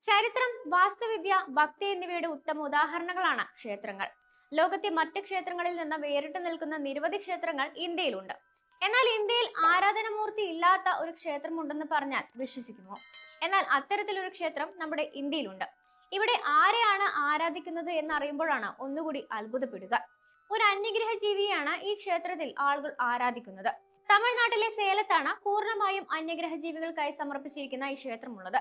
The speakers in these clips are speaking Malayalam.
ചരിത്രം, വാസ്തുവിദ്യ, ഭക്തി എന്നിവയുടെ ഉത്തമ ഉദാഹരണങ്ങളാണ് ക്ഷേത്രങ്ങൾ. ലോകത്തെ മറ്റ് ക്ഷേത്രങ്ങളിൽ നിന്ന് വേറിട്ട് നിൽക്കുന്ന നിരവധി ക്ഷേത്രങ്ങൾ ഇന്ത്യയിലുണ്ട്. എന്നാൽ ഇന്ത്യയിൽ ആരാധനാമൂർത്തി ഇല്ലാത്ത ഒരു ക്ഷേത്രമുണ്ടെന്ന് പറഞ്ഞാൽ വിശ്വസിക്കുമോ? എന്നാൽ അത്തരത്തിലൊരു ക്ഷേത്രം നമ്മുടെ ഇന്ത്യയിലുണ്ട്. ഇവിടെ ആരെയാണ് ആരാധിക്കുന്നത് എന്നറിയുമ്പോഴാണ് ഒന്നുകൂടി അത്ഭുതപ്പെടുക. ഒരു അന്യഗ്രഹ ജീവിയാണ് ഈ ക്ഷേത്രത്തിൽ ആളുകൾ ആരാധിക്കുന്നത്. തമിഴ്നാട്ടിലെ സേലത്താണ് പൂർണ്ണമായും അന്യഗ്രഹ ജീവികൾക്കായി സമർപ്പിച്ചിരിക്കുന്ന ഈ ക്ഷേത്രമുള്ളത്.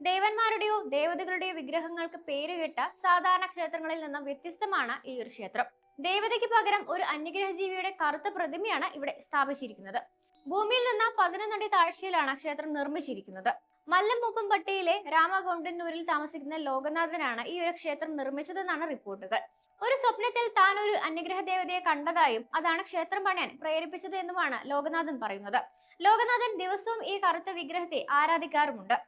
ദേവന്മാരുടെയോ ദേവതകളുടെയോ വിഗ്രഹങ്ങൾക്ക് പേരുകേട്ട സാധാരണ ക്ഷേത്രങ്ങളിൽ നിന്ന് വ്യത്യസ്തമാണ് ഈ ഒരു ക്ഷേത്രം. ദേവതയ്ക്ക് പകരം ഒരു അന്യഗ്രഹ ജീവിയുടെ കറുത്ത പ്രതിമയാണ് ഇവിടെ സ്ഥാപിച്ചിരിക്കുന്നത്. ഭൂമിയിൽ നിന്ന് 11 അടി താഴ്ചയിലാണ് ക്ഷേത്രം നിർമ്മിച്ചിരിക്കുന്നത്. മല്ലംപൂപ്പംപട്ടിയിലെ രാമഗൊണ്ടന്നൂരിൽ താമസിക്കുന്ന ലോകനാഥനാണ് ഈ ഒരു ക്ഷേത്രം നിർമ്മിച്ചതെന്നാണ് റിപ്പോർട്ടുകൾ. ഒരു സ്വപ്നത്തിൽ താൻ ഒരു അന്യഗ്രഹ ദേവതയെ കണ്ടതായും അതാണ് ക്ഷേത്രം പണിയാൻ പ്രേരിപ്പിച്ചത് എന്നുമാണ് ലോകനാഥൻ പറയുന്നത്. ലോകനാഥൻ ദിവസവും ഈ കറുത്ത വിഗ്രഹത്തെ ആരാധിക്കാറുമുണ്ട്.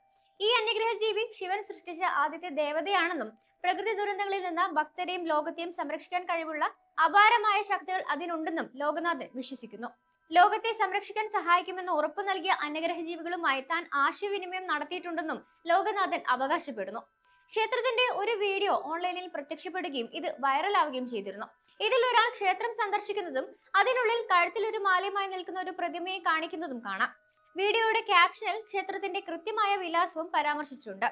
ഈ അന്യഗ്രഹ ജീവി ശിവൻ സൃഷ്ടിച്ച ആദ്യത്തെ ദേവതയാണെന്നും പ്രകൃതി ദുരന്തങ്ങളിൽ നിന്ന് ഭക്തരെയും ലോകത്തെയും സംരക്ഷിക്കാൻ കഴിവുള്ള അപാരമായ ശക്തികൾ അതിനുണ്ടെന്നും ലോകനാഥൻ വിശ്വസിക്കുന്നു. ലോകത്തെ സംരക്ഷിക്കാൻ സഹായിക്കുമെന്ന് ഉറപ്പു നൽകിയ അന്യഗ്രഹ ജീവികളുമായി താൻ ആശയവിനിമയം നടത്തിയിട്ടുണ്ടെന്നും ലോകനാഥൻ അവകാശപ്പെടുന്നു. ക്ഷേത്രത്തിന്റെ ഒരു വീഡിയോ ഓൺലൈനിൽ പ്രത്യക്ഷപ്പെടുകയും ഇത് വൈറലാവുകയും ചെയ്തിരുന്നു. ഇതിൽ ഒരാൾ ക്ഷേത്രം സന്ദർശിക്കുന്നതും അതിനുള്ളിൽ കഴുത്തിൽ ഒരു മാലയുമായി നിൽക്കുന്ന ഒരു പ്രതിമയെ കാണിക്കുന്നതും കാണാം. വീഡിയോയുടെ ക്യാപ്ഷനിൽ ക്ഷേത്രത്തിന്റെ കൃത്യമായ വിലാസവും പരാമർശിച്ചിട്ടുണ്ട്.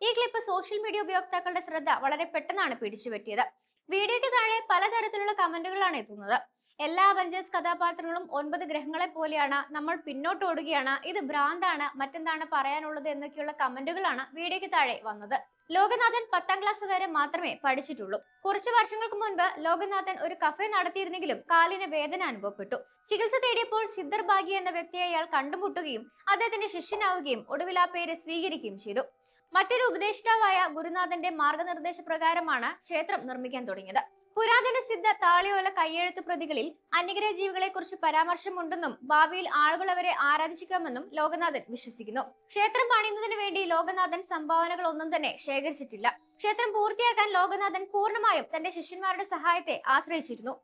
ഈ ക്ലിപ്പ് സോഷ്യൽ മീഡിയ ഉപയോക്താക്കളുടെ ശ്രദ്ധ വളരെ പെട്ടെന്നാണ് പിടിച്ചുപറ്റിയത്. വീഡിയോയ്ക്ക് താഴെ പലതരത്തിലുള്ള കമന്റുകളാണ് എത്തുന്നത്. എല്ലാ അവഞ്ചേഴ്സ് കഥാപാത്രങ്ങളും 9 ഗ്രഹങ്ങളെ പോലെയാണ്, നമ്മൾ പിന്നോട്ട് ഓടുകയാണ്, ഇത് ഭ്രാന്താണ്, മറ്റെന്താണ് പറയാനുള്ളത് എന്നൊക്കെയുള്ള കമന്റുകളാണ് വീഡിയോയ്ക്ക് താഴെ വന്നത്. ലോകനാഥൻ 10ാം ക്ലാസ് വരെ മാത്രമേ പഠിച്ചിട്ടുള്ളൂ. കുറച്ചു വർഷങ്ങൾക്ക് മുൻപ് ലോകനാഥൻ ഒരു കഫേ നടത്തിയിരുന്നെങ്കിലും കാലിന് വേദന അനുഭവപ്പെട്ടു. ചികിത്സ തേടിയപ്പോൾ സിദ്ധർ ഭാഗ്യ എന്ന വ്യക്തിയെ അയാൾ കണ്ടുമുട്ടുകയും അദ്ദേഹത്തിന്റെ ശിഷ്യനാവുകയും ഒടുവിൽ ആ പേര് സ്വീകരിക്കുകയും ചെയ്തു. മറ്റൊരു ഉപദേഷ്ടാവായ ഗുരുനാഥന്റെ മാർഗനിർദ്ദേശ പ്രകാരമാണ് ക്ഷേത്രം നിർമ്മിക്കാൻ തുടങ്ങിയത്. പുരാതന സിദ്ധ താളിയോല കയ്യെഴുത്തു പ്രതികളിൽ അന്യഗ്രഹ ജീവികളെ കുറിച്ച് പരാമർശമുണ്ടെന്നും ഭാവിയിൽ ആളുകൾ അവരെ ആരാധിക്കാമെന്നും ലോകനാഥൻ വിശ്വസിക്കുന്നു. ക്ഷേത്രം പണിയുന്നതിന് വേണ്ടി ലോകനാഥൻ സംഭാവനകൾ ഒന്നും തന്നെ ശേഖരിച്ചിട്ടില്ല. ക്ഷേത്രം പൂർത്തിയാക്കാൻ ലോകനാഥൻ പൂർണ്ണമായും തന്റെ ശിഷ്യന്മാരുടെ സഹായത്തെ ആശ്രയിച്ചിരുന്നു.